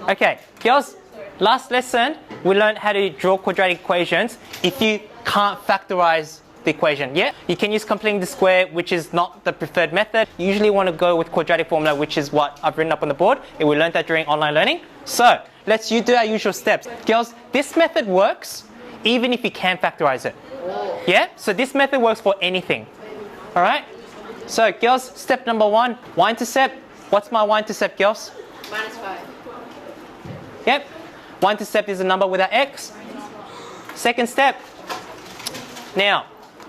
Okay, girls, last lesson we learned how to draw quadratic equations if you can't factorize the equation. Yeah, you can use completing the square, which is not the preferred method. You usually want to go with quadratic formula, which is what I've written up on the board, and we learned that during online learning. So let's do our usual steps. Girls, this method works even if you can't factorize it. Yeah, so this method works for anything. All right, so girls, step number 1, y-intercept. What's my y-intercept, girls? -5. Yep, y-intercept is a number without x. Second step. Now,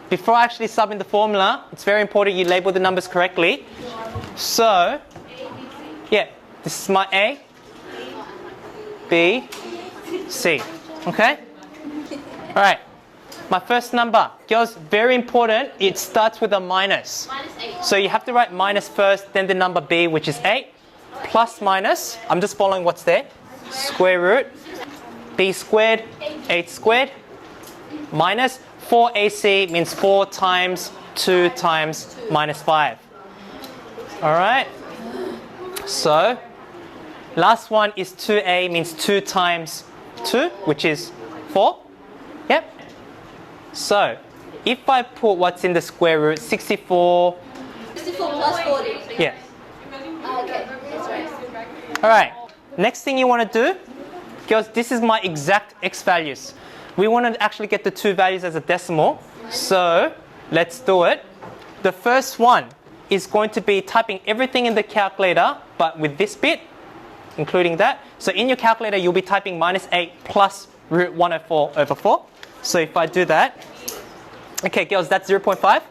before I actually sub in the formula, it's very important you label the numbers correctly. So, yeah, this is my A, B, C. Okay? All right. My first number, girls, very important, it starts with a minus. -8. So you have to write minus first, then the number B, which is 8, plus minus, I'm just following what's there, square root, B squared, 8 squared, minus 4AC means 4 times 2 times minus 5. All right? So, last one is 2A means 2 times 2, which is 4. Yep. So, if I put what's in the square root, 64. 64 plus 40. Yeah. Okay, that's right. All right. Next thing you want to do, girls, this is my exact x values. We want to actually get the 2 values as a decimal. So, let's do it. The first one is going to be typing everything in the calculator, but with this bit, including that. So, in your calculator, you'll be typing -8 plus root 104 over 4. So if I do that, okay, girls, that's 0.5.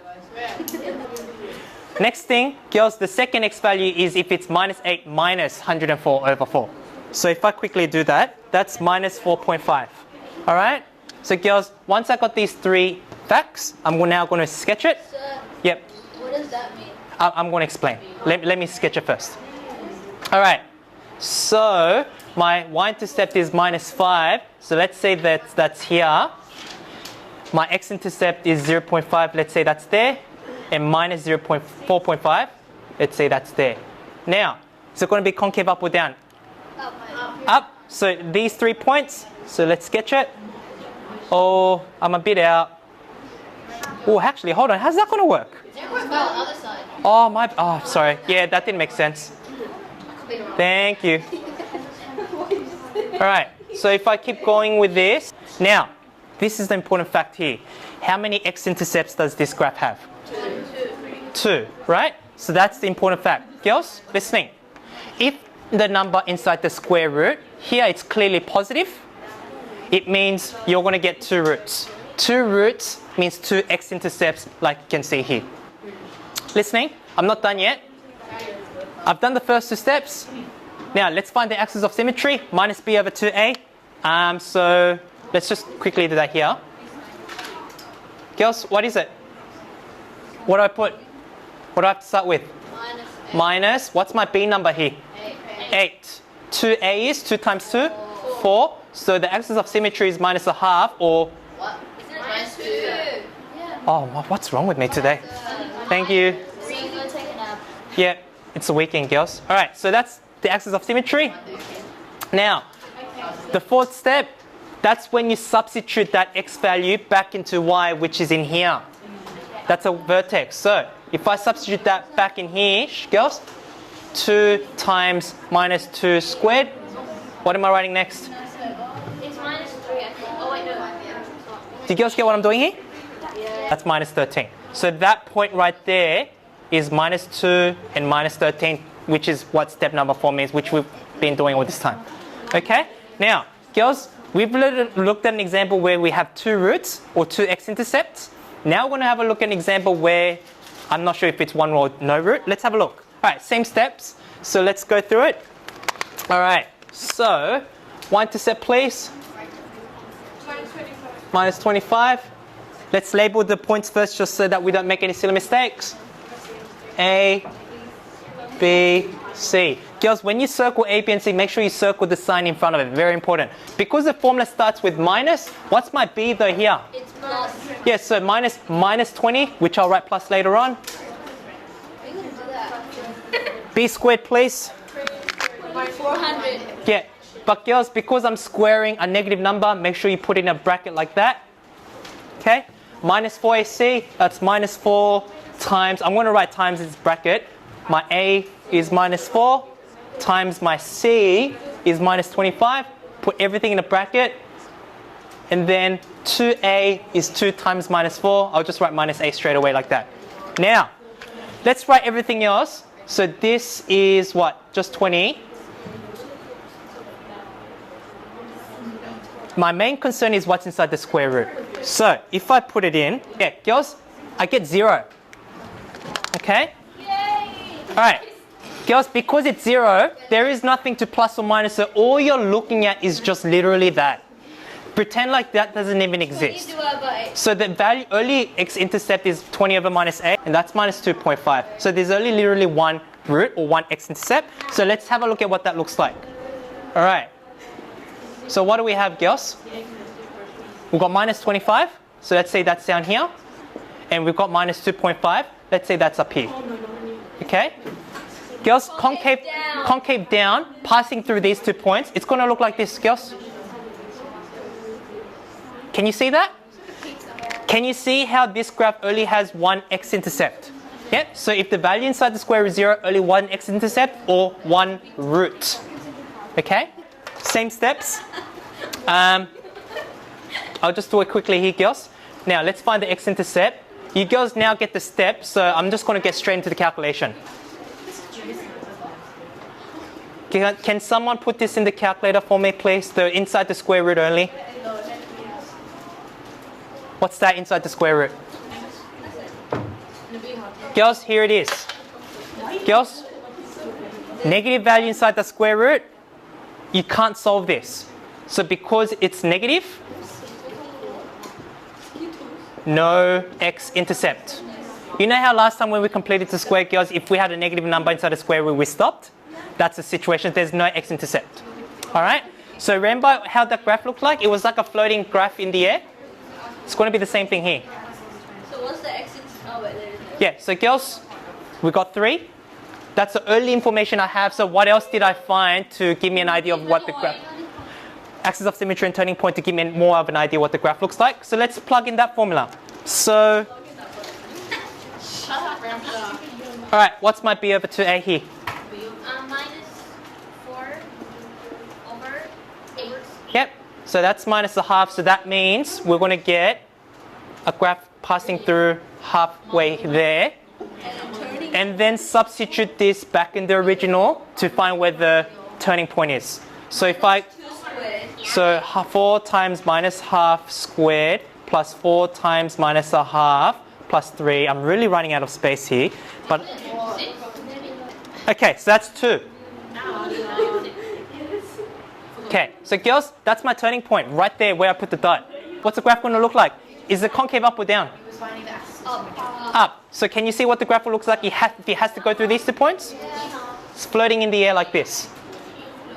Next thing, girls, the second x value is if it's -8 minus 104 over 4. So if I quickly do that, that's minus 4.5. All right? So girls, once I got these 3 facts, I'm now going to sketch it. Sir, Yep, what does that mean? I'm going to explain. Let me sketch it first. All right. So my y-intercept is -5. So let's say that's here. My x-intercept is 0.5, let's say that's there, and minus 4.5, let's say that's there. Now, is it going to be concave up or down? Up. Up. So these 3 points, so let's sketch it. Oh, I'm a bit out. Oh, actually, hold on, how's that going to work? 0.5 other side. Oh, sorry. Yeah, that didn't make sense. Thank you. All right, so if I keep going with this, now, this is the important fact here. How many x-intercepts does this graph have? 2, right? So that's the important fact. Girls, listening. If the number inside the square root, here it's clearly positive, it means you're going to get 2 roots. 2 roots means 2 x-intercepts, like you can see here. Listening? I'm not done yet. I've done the first 2 steps. Now, let's find the axis of symmetry, minus b over 2a. So let's just quickly do that here. Girls, what is it? What do I put? What do I have to start with? -8. Minus, what's my b number here? 8. 2a is 2 times 2? 4. So the axis of symmetry is -1/2 or... What? Isn't it -2? Oh, what's wrong with me today? Thank you. So you go take a nap. Yeah, it's a weekend, girls. All right, so that's the axis of symmetry. Now, the 4th step, that's when you substitute that x value back into y, which is in here. That's a vertex. So if I substitute that back in here, girls, 2 times -2 squared. What am I writing next? It's -3, I think. Oh, wait, no. Do you girls get what I'm doing here? Yeah. That's -13. So that point right there is -2 and -13, which is what step number 4 means, which we've been doing all this time. Okay? Now, girls, we've looked at an example where we have 2 roots or 2 x-intercepts. Now we're going to have a look at an example where I'm not sure if it's 1 or no root. Let's have a look. All right, same steps. So let's go through it. All right, so y-intercept, please. -25. Let's label the points first just so that we don't make any silly mistakes. A, B, C. Girls, when you circle A, B, and C, make sure you circle the sign in front of it. Very important. Because the formula starts with minus, what's my B though here? It's plus. Yes, so minus 20, which I'll write plus later on. Are you going to do that? B squared, please. 400. Yeah, But girls, because I'm squaring a negative number, make sure you put in a bracket like that. Okay? Minus 4ac, that's minus 4 times, I'm going to write times in this bracket. My a is minus 4 times my c is minus 25. Put everything in a bracket. And then 2a is 2 times minus 4. I'll just write minus a straight away like that. Now, let's write everything else. So this is what? Just 20. My main concern is what's inside the square root. So if I put it in, yeah, girls, I get 0. Okay? Yay! Alright. Girls, because it's 0, there is nothing to plus or minus, so all you're looking at is just literally that. Pretend like that doesn't even exist. So the value, early x-intercept is 20 over minus a, and that's minus 2.5. So there's only literally one root or one x-intercept. So let's have a look at what that looks like. Alright. So what do we have, girls? We've got minus 25. So let's say that's down here. And we've got minus 2.5. Let's say that's up here. Okay? Girls, concave down, passing through these 2 points. It's going to look like this, girls. Can you see that? Can you see how this graph only has one x-intercept? Yeah? So if the value inside the square is 0, only one x-intercept or one root. Okay? Same steps. I'll just do it quickly here, girls. Now, let's find the x-intercept. You girls now get the steps, so I'm just going to get straight into the calculation. Can someone put this in the calculator for me, please? The inside the square root only. What's that inside the square root? Girls, here it is. Girls, negative value inside the square root, you can't solve this. So because it's negative, no x-intercept. You know how last time when we completed the square, girls, if we had a negative number inside the square root, we stopped? That's the situation. There's no x-intercept. All right? So remember how that graph looked like? It was like a floating graph in the air. It's going to be the same thing here. So what's the x? Oh, wait, there is no. Yeah, so girls, we got 3. That's the early information I have. So what else did I find to give me an idea of what the graph... Axis of symmetry and turning point to give me more of an idea what the graph looks like. So let's plug in that formula. So... Alright, what's my b over 2a here? Minus 4 over 8. Yep, so that's minus a half. So that means we're going to get a graph passing through halfway there. And then substitute this back in the original to find where the turning point is. So if I... So 4 times minus half squared plus 4 times minus a half plus 3. I'm really running out of space here. But okay, so that's 2. Okay, so girls, that's my turning point right there where I put the dot. What's the graph going to look like? Is the concave up or down? Up. So can you see what the graph looks like if it has to go through these 2 points? It's floating in the air like this.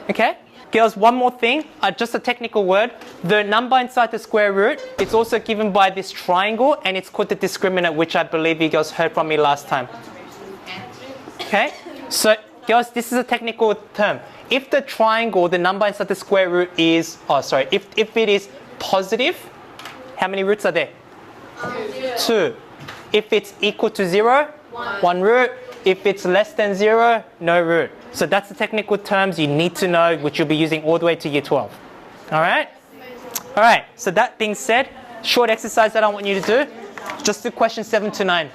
Okay? Girls, one more thing, just a technical word. The number inside the square root, it's also given by this triangle, and it's called the discriminant, which I believe you girls heard from me last time. Okay? So, girls, this is a technical term. If the triangle, the number inside the square root is, if it is positive, how many roots are there? 2. If it's equal to 0, 1 root. If it's less than 0, no root. So that's the technical terms you need to know, which you'll be using all the way to year 12. Alright? Alright, so that being said, short exercise that I want you to do, just do questions 7 to 9.